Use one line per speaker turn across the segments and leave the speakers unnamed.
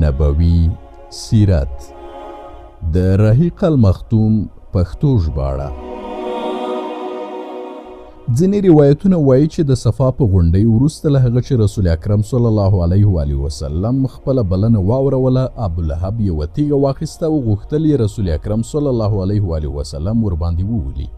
نبوي سیرت د رحیق المختوم پښتو ژباړه. ځینې روایتونه وایي چې د صفا په غونډۍ وروسته له هغه چې رسول اکرم صلی الله علیه و آله وسلم خپله بلنه واوروله، ابولهب یوه تیږه واخیسته او غوښتل یې رسول اکرم صلی الله علیه و آله وسلم ورباندې وولي.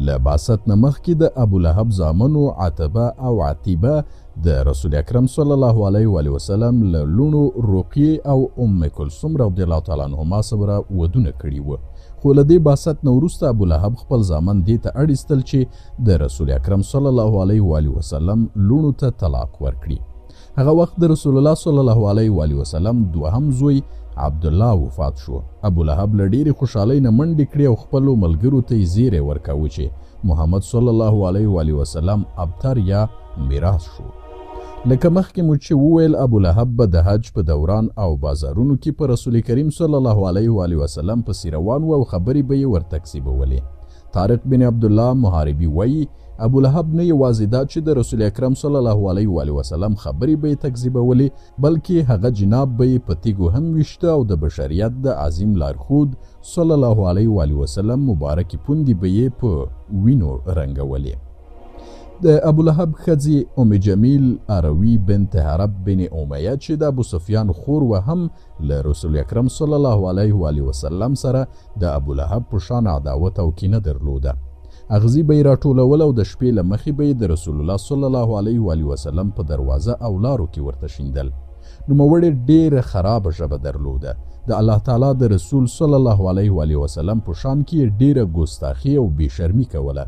له بعثت نه مخکې د ابولهب زامنو عتبه او عتیبه د رسول اکرم صلی الله علیه و آله وسلم له لوڼو رقیې او ام کلثوم رضی الله تعالی عنهما سره ودونه کړي وو. خو له دې بعثت نه وروسته ابولهب خپل زامن دې ته اړ ایستل چې د رسول اکرم صلی الله علیه و آله وسلم لوڼو ته طلاق ورکړي. هغه وخت د رسول الله صلی الله علیه و آله وسلم دوهم زوی عبدالله وفات شو. ابولهب له ډېرې خوشحالۍ نه منډې کړې او خپلو ملګرو ته یې زیری ورکاوه چې محمد صلی الله علیه و آله وسلم ابتر یا میراث شو. لکه مخکې مو چې وویل، ابولهب به د حج په دوران او بازارونو کې په رسول کریم صلی الله علیه و آله وسلم پسې روان و او خبرې به یې ورتکذیبولې. طارق بن عبدالله محاربي وایي ابولهب نه یوازې دا چې د رسول اکرم صلی الله علیه و آله وسلم خبرې به یې تکذیبولې، بلکې هغه جناب به یې په تیږو هم ویشته او د بشریت د عظیم لارښود صلی الله علیه و آله وسلم مبارکې پوندې به یې په وینو رنګولې. د ابولهب ښځې ام جمیل عروي بنت حرب بن امیه چې د ابو سفیان خور و، هم له رسول اکرم صلی الله علیه و آله وسلم سره د ابولهب په شان عداوت او کینه درلوده. اغزي به یې راټولول او د شپې له مخې به یې د رسول الله صلی الله علیه و آله وسلم په دروازه او لارو کې ورته شیندل. نوموړې ډېره خرابه ژبه درلوده. د الله تعالی د رسول صلی الله علیه و آله وسلم په شان کې ډېره ګستاخي او بېشرمي کوله.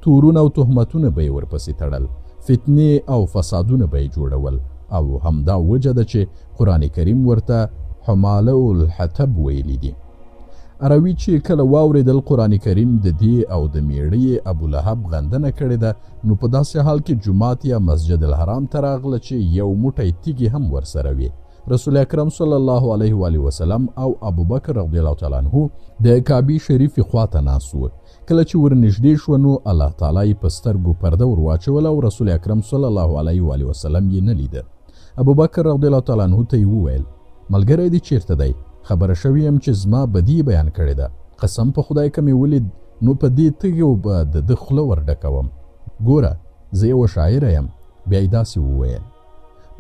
تورونه او تهمتونه به یې ورپسې تړل، فتنې او فسادونه به یې جوړول، او همدا وجه ده چې قرآن کریم ورته حماله الحطب ویلی دي. عروي چې کله واورېدل قرآن کریم د دې او د میړه ابولهب غندنه کړې ده، نو په داسې حال کې جومات یا مسجد الحرام ته راغله چې یو موټی تیږې هم ورسره وي. رسول اکرم صلی الله علیه و آله وسلم او ابوبکر رضی الله تعالی عنه د کعبې شریفې خواته ناست وو. کله چې ورنږدې شوه نو الله تعالی یې په سترګو پرده ور واچوله او رسول اکرم صلی الله علیه و آله وسلم یې نه لیده. ابوبکر رضی الله تعالی عنه ته یې وویل، ملګری دې چیرته دی؟ خبره شوې یم چې زما بدي بیان کړې ده. قسم په خدای که مې ولید نو په دې تږو به د ده خوله ورډکوم. ګوره زه یوه شاعره یم. بیا یې داسې وویل،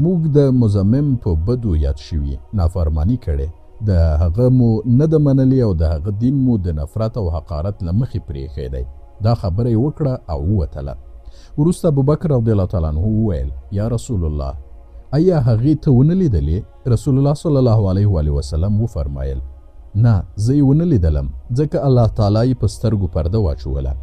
موږ د مزمم په بدو یاد شوي، نافرمانی کړې، د هغه مو نه د منلي او د هغه دین مو د نفرت او حقارت له مخې پرېښی دی. دا خبره یې وکړه او ووتله. وروسته ابوبکر رضی الله تعالی عنه وویل، یا رسول الله، ایا هغې ته ونه لیدلې؟ رسول الله صلی الله علیه و آله وسلم وفرمایل، نه، زه یې ونه لیدلم، ځکه الله تعالی یې په سترګو پرده واچوله.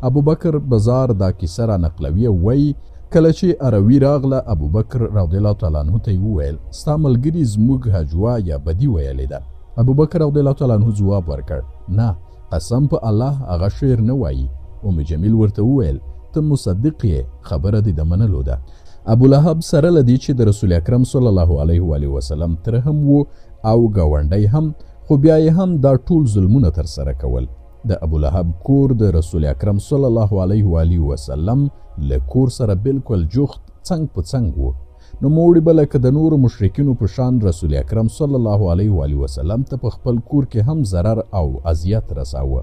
ابوبکر بزار دا کیسه را نقلوي او وایي، کله چې عروي راغله، ابوبکر رضی الله تعالی عنه ته یې وویل، ستا ملګري زموږ هجوه یا بدي ویلې ده. ابوبکر رضی الله تعالی عنه ځواب ورکړ، نه، قسم په الله هغه شعر نه وایي. ام جمیل ورته وویل، ته مصدق یې، خبره دې د منلو ده. ابولهب سره له دې چې د رسول اکرم صلی الله علیه و آله وسلم تره هم و او ګاونډی هم، خو بیا یې هم دا ټول ظلمونه ترسره کول. د ابولهب کور د رسول اکرم صلی الله علیه و آله وسلم له کور سره بالکل جوخت څنګ په څنګ و. نوموړي به لکه د نورو مشرکینو په شان رسول اکرم صلی الله علیه و آله وسلم ته په خپل کور کې هم ضرر او اذیت رساوه.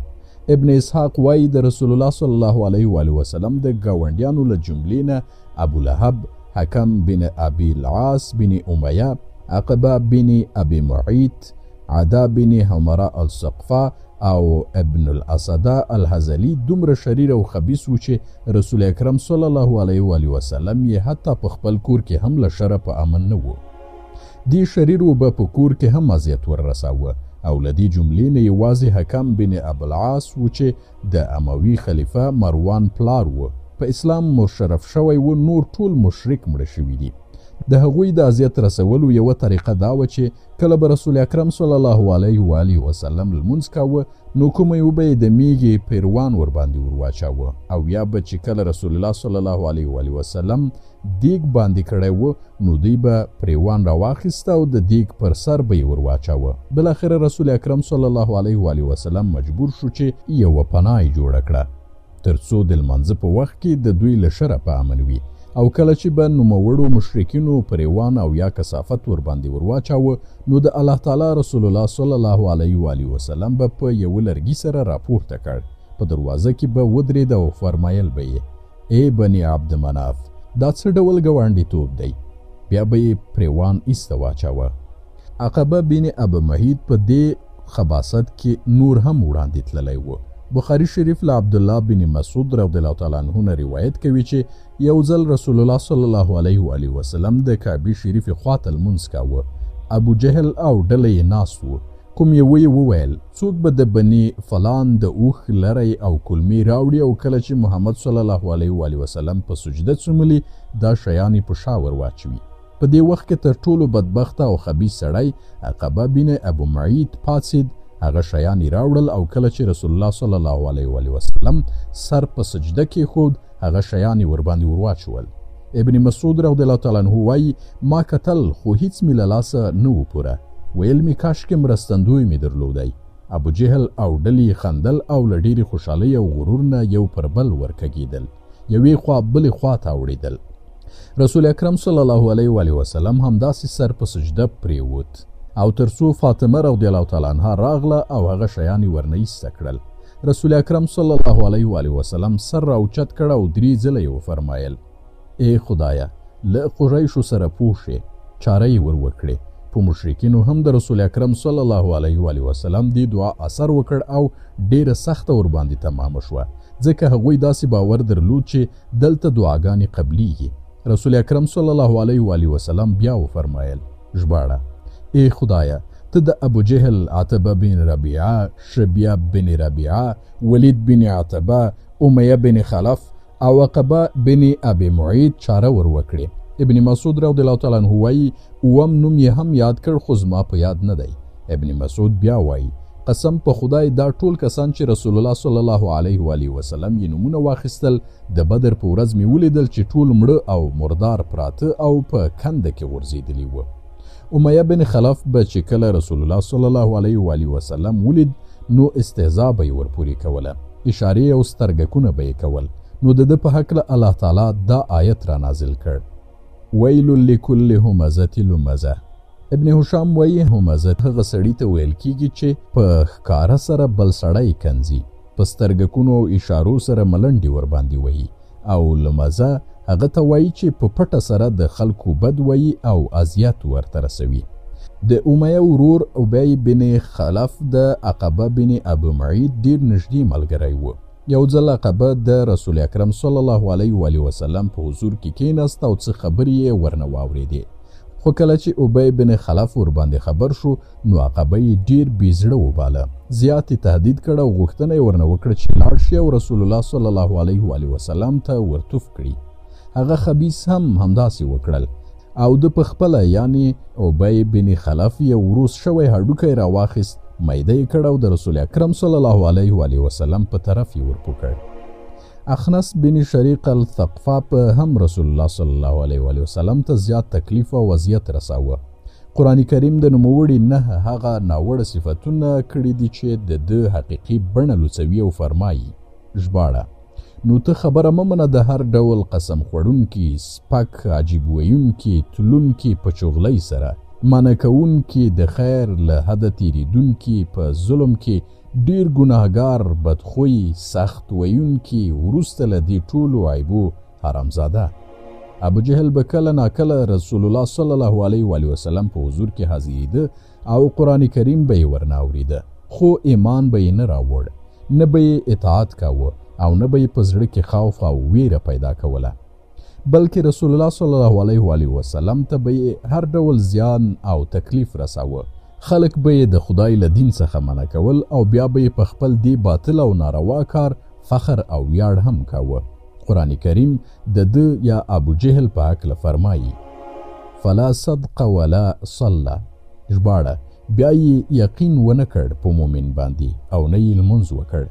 ابن اسحاق وایي د رسول الله صلی الله علیه و آله وسلم د ګاونډیانو له جملې نه ابولهب، حکم بن ابي العاص بن امیه، عقبه بن ابي معيط، عدا بن حمراء السقفه او ابن الاسده الحزلی دومره شریر او خبیث و چې رسول اکرم صلی الله علیه و آله وسلم یې حتی په خپل کور کې هم له شره په امن نه و. دې شریرو به په کور کې هم اذیت ور رساوه، او له دې جملې نه یوازې حکم بن ابوالعاص و چې د اموي خلیفه مروان پلار و، په اسلام مشرف شوی و، نور ټول مشرک مړه شوي دي. د هغوی د اذیت رسولو یوه طریقه دا وه چې کله به رسول اکرم صلی الله علیه و آله وسلم لمونځ کاوه، نو کومه یو به یې د میږې پیروان ورباندې ورواچاوه، او یا به چې کله رسول الله صلی الله علیه و آله وسلم دیګ باندې کړی و، نو دوی به پریوان راواخیسته او د دیګ پر سر به یې ورواچاوه. بالاخره رسول اکرم صلی الله علیه و آله وسلم مجبور شو چې یوه پناه یې جوړه کړه، تر څو د لمانځه په وخت کې د دوی له شره په امن وي. او کله چې به نوموړو مشرکینو پر ایوان او یا کثافت ورباندې ورواچاوه نو د الله تعالی رسول الله صلی الله علیه و آله وسلم به په یو لرګي سره راپورته کړ. په دروازه کې به ودرېد او فرمایل به یې ای بني عبد مناف دا څه ډول ګاونډیتوب دی؟ بیا به یې پر ایوان ایسته واچاوه. عقبه بن ابي معيط په دې خباست کې نور هم وړاندې تللی و. بخاری شریف له عبدالله بن مسعود رضی الله تعالی عنه نه روایت کوي چې یو ځل رسول الله صلی الله علیه و آله وسلم د کعبه شریف خواته لمونځ کاوه. ابو جهل او ډله یې ناست و. کوم یوه یې وویل څوک به د بني فلان د اوښ لری او کلمې راوړي او کله چې محمد صلی الله علیه و آله وسلم په سجده څوملي دا شیان یې په شا ور واچوي. په دې وخت کې تر ټولو بدبخته او خبیث سړی عقبه بن ابو معيط پاڅېد. هغه شیان یې راوړل او کله چې رسول الله صلی الله علیه و آله وسلم سر په سجده کېښود هغه شیان یې ورباندې ورواچول. ابن مسعود رضی الله تعالی عنه وایي ما کتل خو هیڅ مې له لاسه نه و پوره. ویل مې کاشکې مرستندوی مې درلودی. ابو جهل او ډلې خندل او له ډېرې خوشحالۍ او غرور نه یو پر بل ورکږېدل. یوې خوا بلې خوا ته اوړېدل. رسول اکرم صلی الله علیه و آله وسلم همداسې سر په سجده پرېوت او تر څو فاطمه رضی الله تعالی عنها راغله او هغه شیان یې ورنه ایسته کړل. رسول اکرم صلی الله علیه و آله وسلم سر راوچت کړ او 3 ځله یې وفرمایل ای خدایه له قریشو سره پوه شې چاره یې ور وکړې. په مشرکینو هم د رسول اکرم صلی الله علیه و آله وسلم دی دعا اثر وکړ او ډیره سخته ورباندې تمام شوه ځکه هغوی داسې باور درلود چې دلته دعاګانې قبلیږي. رسول اکرم صلی الله علیه و آله وسلم بیا وفرمایل ژباړه ای خدایه ته د ابو جهل، عتبه بن ربیعه، شبیه بن ربیعه، ولید بن عتبه، امیه بن خلف او عقبه بن ابي معيط چاره ور وکړي. ابن مسعود رضی الله تعالی عنه وایي اوم نوم یې هم یاد کړ خو زما په یاد نه دی. ابن مسعود بیا وایي قسم په خدای دا ټول کسان چې رسول الله صلی الله علیه و آله وسلم یې نومونه واخیستل د بدر په ورځ مې ولیدل چې ټول مړه او مردار پراته او په کنده کې غورځېدلي وو. امیه بن خلف به چې کله رسول الله صلی الله علیه و آله وسلم ولید نو استهزاء به یې ورپورې کوله، اشارې او سترګکونه به یې کول. نو د ده په هکله الله تعالی دا آیت را نازل کړ ویل لکل همزة لمزه. ابن هشام وایي همزه هغه سړي ته ویل کیږي چې په ښکاره سره بل سړی کنځي، په سترګکونو او اشارو سره ملنډې ورباندې وهي، او لمزه هغه ته وایي چې په پټه سره د خلکو بد وایي او اذیت ورته رسوي. د امیه ورور ابی بن خلف د عقبه بن ابو معيط ډیر نږدې ملګری و. یو ځل عقبه د رسول اکرم صلی الله علیه و آله وسلم په حضور کې کېناست او څه خبرې یې ورنه واورېدې. خو کله چې ابی بن خلف ورباندې خبر شو نو عقبه یې ډیر بېزړه وباله، زیات تهدید کړ او غوښتنه یې ورنه وکړه چې لاړ شي او رسول الله صلی الله علیه و آله وسلم ته ورتوف کړي. هغه خبیث هم همداسې وکړل او د پخپله یعنی ابی بن خلف یې وروس شوی هډوکی راواخیست، میده یې کړ او د رسول اکرم صلی الله علیه و آله وسلم په طرف یې ورپو کړ. اخنس بن شریق الثقفا په هم رسول الله صلی الله علیه و آله وسلم ته زیات تکلیف او اذیت رساوه. قرآن کریم د نوموړي نه هغه ناوړه صفتونه کړي دي چې د ده حقیقي بڼه لوڅوي او فرمایي ژباړه نو ته خبره مه منه د هر ډول قسم خوړونکي، سپک، عجیب ویونکي، تلونکي په چغلۍ سره، منع کوونکي، د خیر له حده تیریدونکي، په ظلم کې ډیر ګناهګار، بدخوی، سخت ویونکي، وروسته له دې ټولو عیبو حرامزاده. ابو جهل به کله ناکله رسول الله صلی الله علیه و آله وسلم په حضور کې حاضرېده او قرآن کریم به یې ورنه اورېده، خو ایمان به یې نه راوړ، نه به یې اطاعت کاوه او نه به یې په زړه کې خوف او ویره پیدا کوله، بلکې رسول الله صلی الله علیه و آله وسلم ته به یې هر ډول زیان او تکلیف رساوه. خلک به یې د خدای له دین څخه منع کول او بیا به یې په خپل دې باطل او ناروا کار فخر او ویاړ هم کاوه. قرآن کریم د ده یا ابو جهل په هکله فرمایي فلا صدق ولا صله ژباړه بیا یې یقین ونه کړ په مومن باندې او نه یې لمونځ وکړ.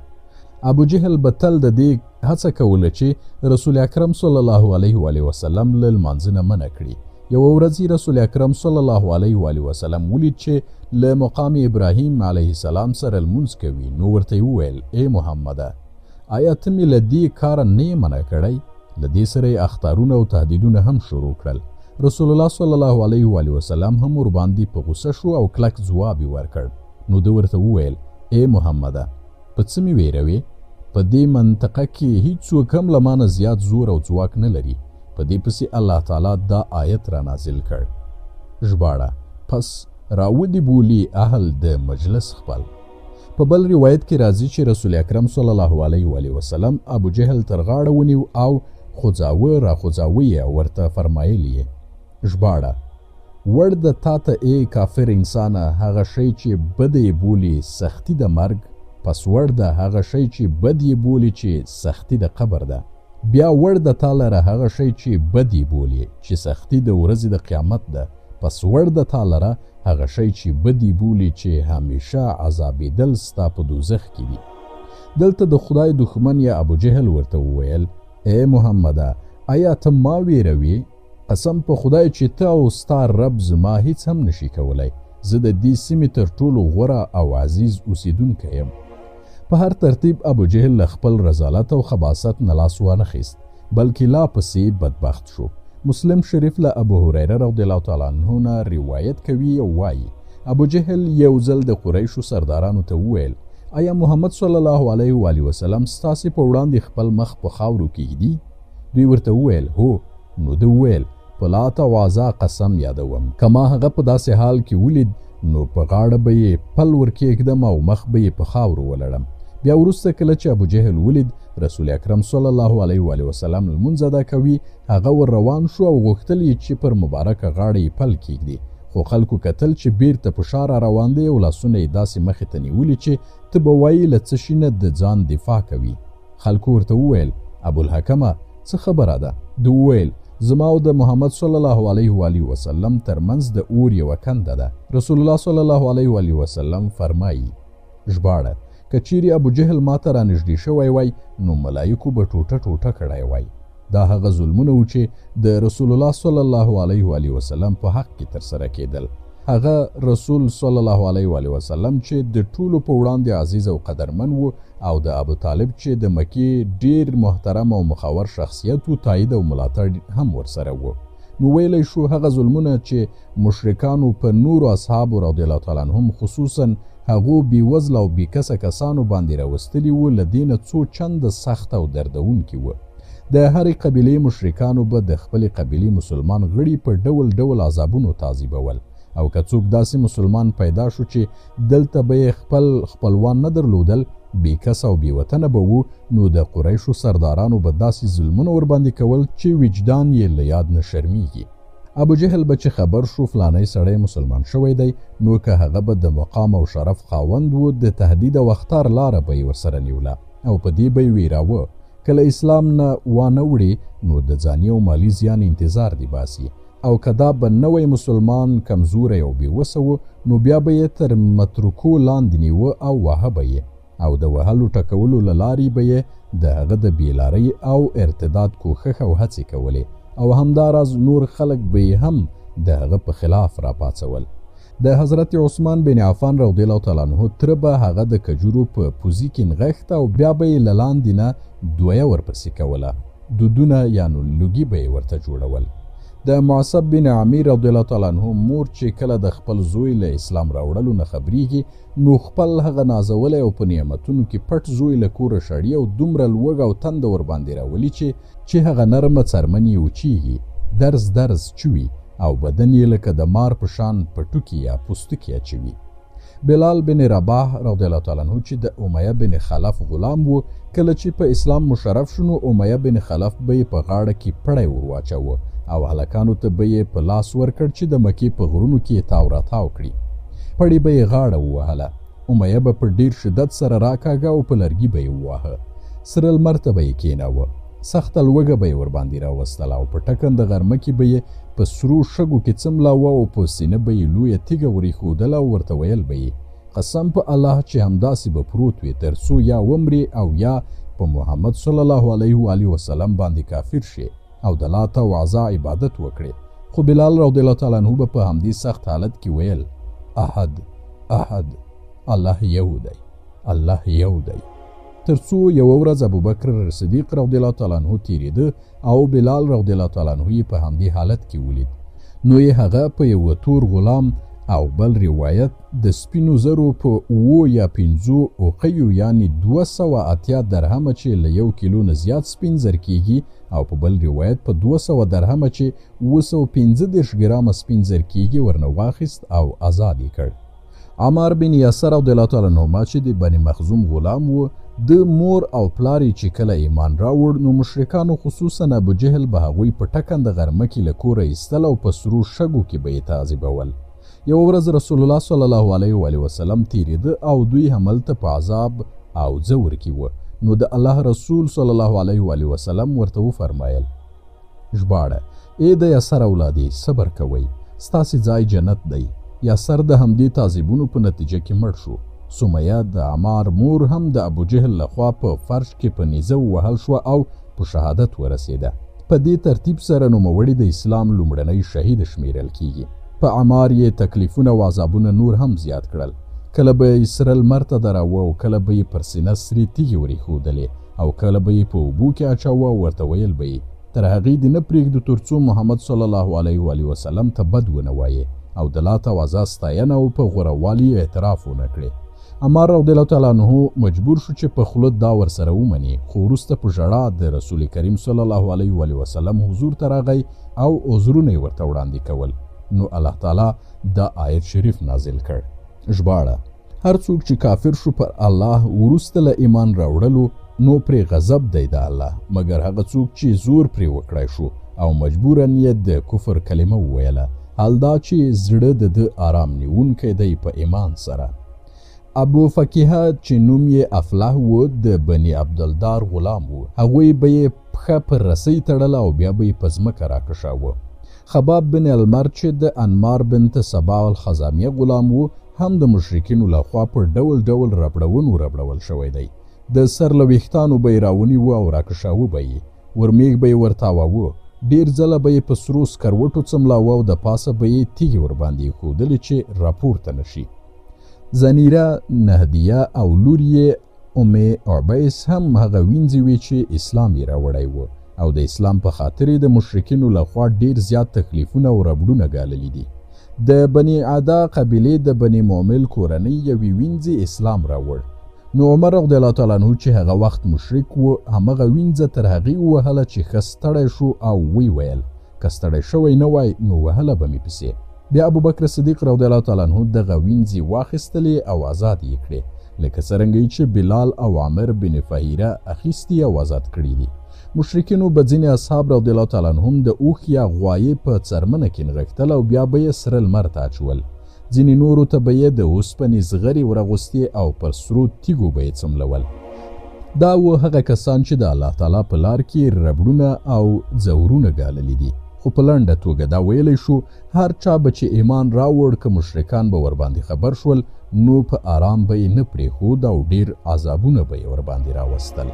ابو جهل به تل د دې هڅه کوله چې رسول اکرم صلی الله علیه و آله وسلم له لمانځه نه منع کړي. یوه ورځ رسول اکرم صلی الله علیه و آله وسلم ولید چې له مقام ابراهیم علیه السلام سره لمونځ کوي، نو ورته وویل ای محمده آیا ته مې له دې کاره نه یې منع کړی؟ له دې سره یې اخطارونه او تهدیدونه هم شروع کړل. رسول الله صلی الله علیه و وسلم هم ور باندې په غوسه شو او کلک ځواب یې ورکړ. نو ده ورته وویل: ای محمده، په څه مې ویروې؟ په دې منطقه کې هیڅوک هم له مانه زیات زور او ځواک نه لري. په دې پسې الله تعالی دا آیت را نازل کړ. ژباړه: پس راودي بولی اهل د مجلس خپل. په بل روایت کې راځي چې رسول اکرم صلی الله علیه و وسلم ابو جهل تر غاړه ونیو او خوځاوه را خوځاوه یې ورته فرمایلی یې. ژباړه: ور د تا ته ای کافر انسانه هغه شی چې بد یې بولي سختی د مرګ، پس ور د هغه شی چې بد یې بولي چې سختی د قبر ده. بیا ور د تا لره هغه شی چې بد یې بولي چې سختی د ورځې د قیامت ده، پس ور د تا لره هغه شی چې بد یې بولي چې همیشه عذابېدل ستا په دوزخ کې دي. دلته د خدای دښمن یا ابو جهل ورته وویل: ای محمده، آیا ته ما ویروي؟ قسم په خدای چې ته او ستا رب زما هیڅ هم نشي کولی. زه د دې سیمې تر ټولو غوره او عزیز اوسیدونکی یم. په هر ترتیب ابو جهل له خپل رذالت او خباثت نه لاس وانخیست، بلکې لا پسې بدبخت شو. مسلم شریف له ابو هریره رضی الله تعالی عنه نه روایت کوي او وایي: ابو جهل یو ځل د قریشو سردارانو ته وویل: آیا محمد صلی الله علیه و وسلم ستاسې په وړاندې خپل مخ په خاورو کېږدي؟ دوی ورته وویل: هو. نو ده وویل: په لات او عزا قسم یادوم، که ما هغه په داسې حال کې ولید نو په غاړه به یې پل ورکېږدم او مخ به یې په خاورو ولړم. بیا وروسته کله چې ابو جهل ولید رسول اکرم صلی الله علیه و وسلم لمونځ ادا کوي، هغه ور روان شو او غوښتل یې چې پر مبارکه غاړه یې پل کېږدي، خو خلکو کتل چې بیرته په شا را روان دی او لاسونه یې داسې مخې ته نیولي چې ته به وایي له څه شي نه د ځان دفاع کوي. خلکو ورته وویل: ابوالحکمه، څه خبره ده؟ ده وویل: زما او د محمد صلی الله علیه و وسلم ترمنځ د اور یوه کنده ده. رسول الله صلی الله علیه و وسلم فرمایي. ژباړه: که چیرې ابو جهل ما ته رانږدې شوی وای نو ملایکو به ټوټه ټوټه کړی وای. دا هغه ظلمونه و چې د رسول الله صلی الله علیه و وسلم په حق کې ترسره کېدل. هغه رسول صلی الله علیه و وسلم چې د ټولو په وړاندې عزیز او قدرمن و، او د ابو طالب چې د مکې ډیر محترم او مخور شخصیت و، تایید او ملاتړ هم ورسره و. نو ویلی شو هغه ظلمونه چې مشرکانو په نورو اصحابو رضی الله تعالی عنهم خصوصا هغو بېوزله او بېکسه کسانو باندې راوستلي وو، له دې نه څو چنده سخت او دردونکي وه. د هرې قبیلې مشرکانو به د خپلې قبیلې مسلمان غړي په ډول ډول عذابونو تعذیبول، او که څوک داسې مسلمان پیدا شو چې دلته به یې خپلوان نه درلودل، بېکسه او بېوطنه به وو، نو د قریشو سردارانو به داسې ظلمونه ورباندې کول چې وجدان یې له یاد نه شرمیږي. ابو جهل به چې خبر شو فلانی سړی مسلمان شوی دی، نو که هغه به د مقام او شرف خاوند و، د تهدید او اخطار لاره به یې ورسره نیوله او په دې به یې ویراوه که له اسلام نه وانه وړي نو د ځاني او مالي زیان انتظار دی باسي، او که دا به نوی مسلمان کمزوری او بېوسه و نو بیا به یې تر متروکو لاندې نیوه او واهه به یې، او د وهلو ټکولو له لارې به یې د هغه د بېلارۍ او ارتداد کوښښ او هڅې کولې، او همداراز نور خلک به یې هم د هغه په خلاف راپاڅول. د حضرت عثمان بن عفان رضی الله تعالی عنه تره به هغه د کجورو په پوزي کې نغښته او بیا به یې له لاندې نه دویه ورپسې کوله، دودونه یعنو لوګي به یې ورته جوړول. د معصب بن عمیر رضی الله تعالی عنه مور چې کله د خپل زوی له اسلام راوړلو نه خبریږي نو خپل هغه نازولی او په نعمتونو کې پټ زوی له کوره شړي او دومره لوږه او تنده ورباندې راولي چې هغه نرمه څرمن یې وچیږي، درز چوي او بدن یې لکه د مار په شان پټوکي یا پوستکي اچوي. بلال بن رباح رضی الله تعالی عنه چې د امیه بن خلف غلام و، کله چې په اسلام مشرف شو نو امیه بن خلف به یې په غاړه کې پړی ورواچوه او هلکانو ته به یې په لاس ورکړ چې د مکې په غرونو کې تاو راتاو کړي. پړی به یې غاړه ووهله، امیه به په ډیر شدت سره راکاږه او په لرګي به یې وواهه، سره لمر ته به یې کېناوه، سخته لوږه به یې ورباندې راوستله او په ټکنده غرمه کې به یې په سرو شګو کې څملاوه او په سینه به یې لویه تیږه ورېښودله او ورته ویل به یې: قسم په الله چې همداسې به پروت وي تر څو یا ومرې او یا په محمد صلی الله علیه و وسلم باندې کافر شي او د لات او عزا عبادت وکړي. خو بلال رضی الله تعالی عنه به په همدې سخت حالت کې ویل: احد الله یو دی، الله یو دی. ترڅو یو ورځ ابوبکر صدیق رضی الله تعالی عنہ تیریده او بلال رضی الله تعالی عنہ په همدې حالت کې ولید. نو یې هغه په یو تور غلام او بل روایت د سپینو زرو په 7 یا 5 اوقیو یعنی 280 درهمه چې له 1 کیلو نه زیات سپین زر کیږي او په بل روایت په 200 درهمه چې 215 ګرامه سپین زر کیږي ورنه واخیست او آزاد کړ. عمار بن یاسر رضی الله تعالی عنہ چې د بني مخزوم غلام و د مور او پلاری چې کله ایمان راوړ نو مشرکانو خصوصا ابو جهل به هغوی په ټکنده غرمه کې له کوره ایستل او په سرو شګو کې به یې تعذیبول. یو ورځ رسول الله صلی الله علیه و وسلم تیریده او دوی هملته په عذاب او ځور کې و. نو د الله رسول صلی الله علیه و وسلم ورته وفرمایل ژباړه ای د یاسر اولادې صبر کوئ ستاسې ځای جنت دی. یاسر د همدې تعذیبونو په نتیجه کې مړ شو. سمیه د عمار مور هم د ابو جهل لخوا په فرش کې په نیزه ووهل شوه او په شهادت ورسېده. په دې ترتیب سره نوموړي د اسلام لومړنی شهید شمیرل کیږي. په عمار یې تکلیفونه او عذابونه نور هم زیات کړل. کله به یې سره لمر ته دراوه او کله به یې پر سینه سرې تیږې ورېښودلې او کله به یې په اوبو کې اچاوه او ورته ویل به یې تر هغې دې نه پرېږدو تر څو محمد صلی الله علیه و وسلم ته بد ونه وایې او د لات او عزا ستاینه او په غوروالي اعتراف ونه کړې. عمار رضی الله تعالی عنہ مجبور شو چې په خوله دا ورسره ومني، خو وروسته په ژړا د رسول کریم صلی الله علیه و وسلم حضور ته راغی او عذرونه یې ورته وړاندې کول. نو الله تعالی دا آیت شریف نازل کړ. ژباړه هر څوک چې کافر شو پر الله وروسته له ایمان راوړلو نو پرې غضب دی د الله، مګر هغه څوک چې زور پرې وکړای شو او مجبورن یې د کفر کلمه وویله، حال دا چې زړه د آرام نیونکی دی په ایمان سره. ابو فکیه چې نوم یې افلاح و د بني عبدالدار غلام و. هغوی به یې پښه پر رسۍ تړله او بیا به یې په ځمکه راکشاوه. خباب بن المر چې د انمار بنت سبا الخزامیه غلام و هم د مشرکینو لخوا په ډول ډول ربړول شوی دی. د سر له ویښتانو به یې راونیوه او راکشاوه به یې، ورمیږ به یې ورتاوه، ډېر ځله به یې په سرو سکروټو څملاوه او د پاسه به یې تیږې ورباندې ایښودلې چې راپورته نه شي. زنیره، نهدیه او لور یې ام عبیس هم هغه وینځې وې چې اسلام یې راوړی و او د اسلام په خاطر د مشرکینو لخوا ډېر زیات تکلیفونه او ربړونه ګاللي دي. د بني عدا قبیلې د بني معمل کورنۍ یوې وینځې اسلام راوړ. نو عمر رضی الله تعالی عنہ چې هغه وخت مشرک و همغه وینځه تر هغې ووهله چې ښه ستړی شو او وی ویل که ستړی شوی نه وای نو وهله به مې پسې. بیا ابوبکر صدیق رضی الله تعالی عنہ دغه وینځې واخیستلې او آزاد یې کړې، لکه څرنګه چې بلال او عامر بن فهیره اخیستي او آزاد کړي دي. مشرکینو به ځینې اصحاب رضی الله تعالی عنهم د اوښ یا غوایې په څرمنه کې نغښتل او بیا به یې سره لمر ته اچول. ځینې نورو ته به یې د اوسپنې زغرې ورغوستې او پر سرو تیږو به یې څملول. دا و هغه کسان چې د الله تعالی په لار کې ربړونه او ځورونه ګاللي دي. خو په لنډه توګه دا ویلی شو هر چا به چې ایمان راوړ که مشرکان به ورباندې خبر شول نو په آرام به یې نه پرېښود او ډېر عذابونه به یې ورباندې راوستل.